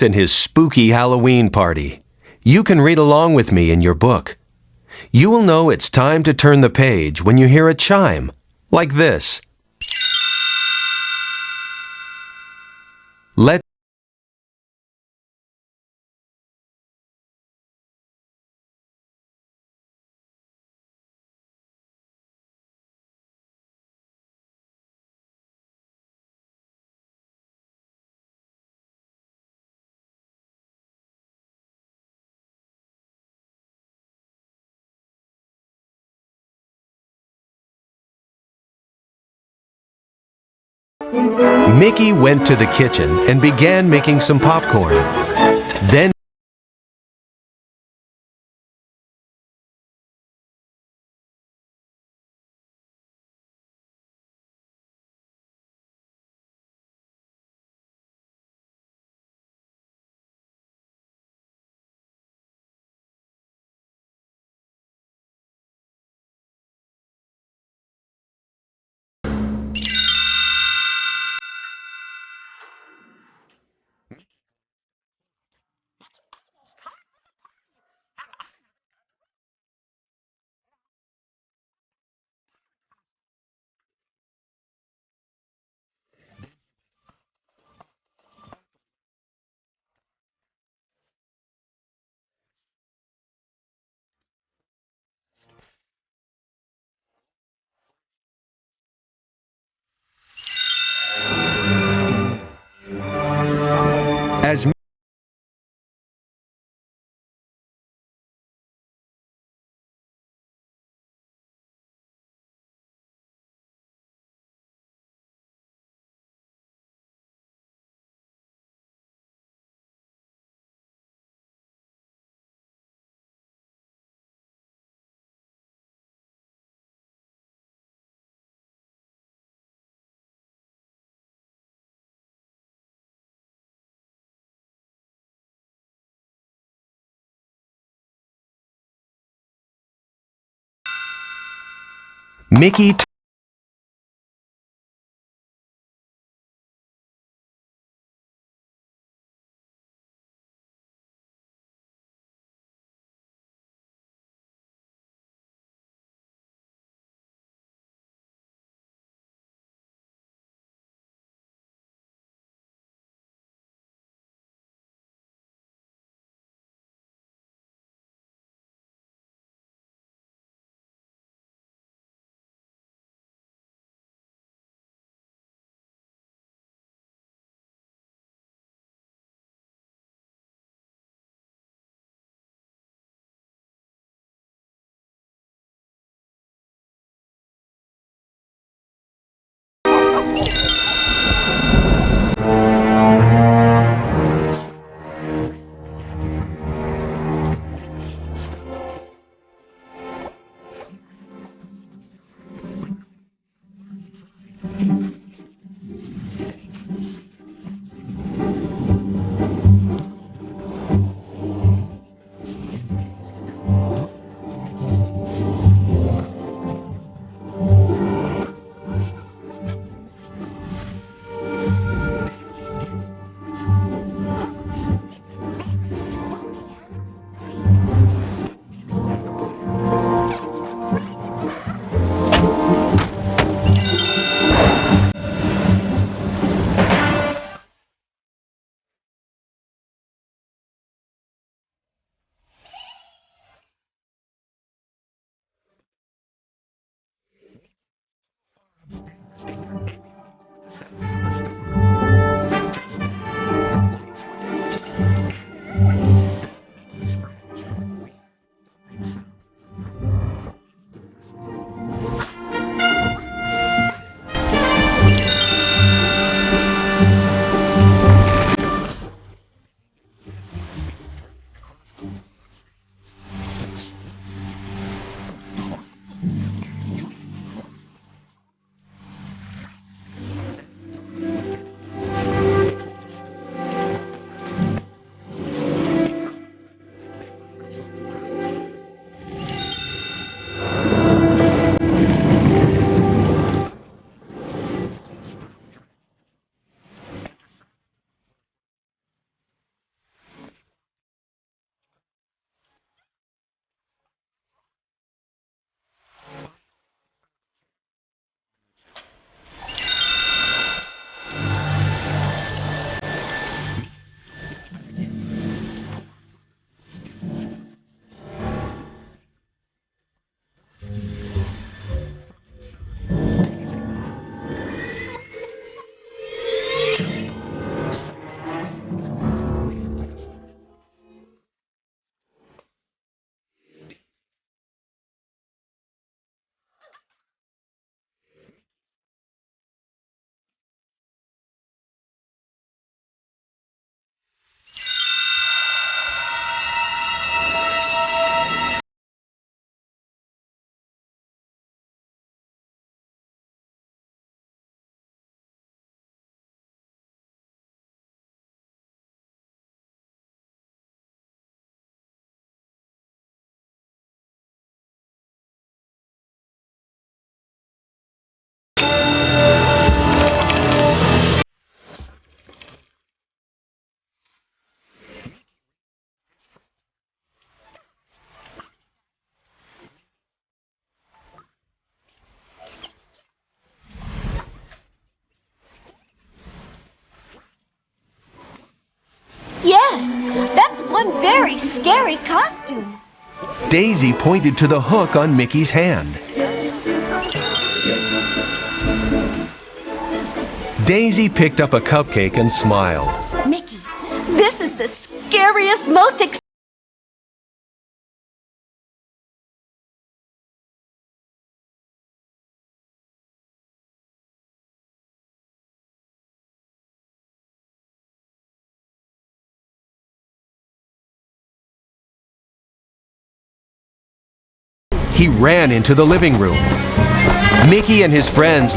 and his spooky Halloween party. You can read along with me in your book. You will know it's time to turn the page when you hear a chime, like this. Let's Mickey went to the kitchen and began making some popcorn. Then as Mickey very scary costume. Daisy pointed to the hook on Mickey's hand. Daisy picked up a cupcake and smiled. Mickey, this is the scariest, most He ran into the living room. Mickey and his friends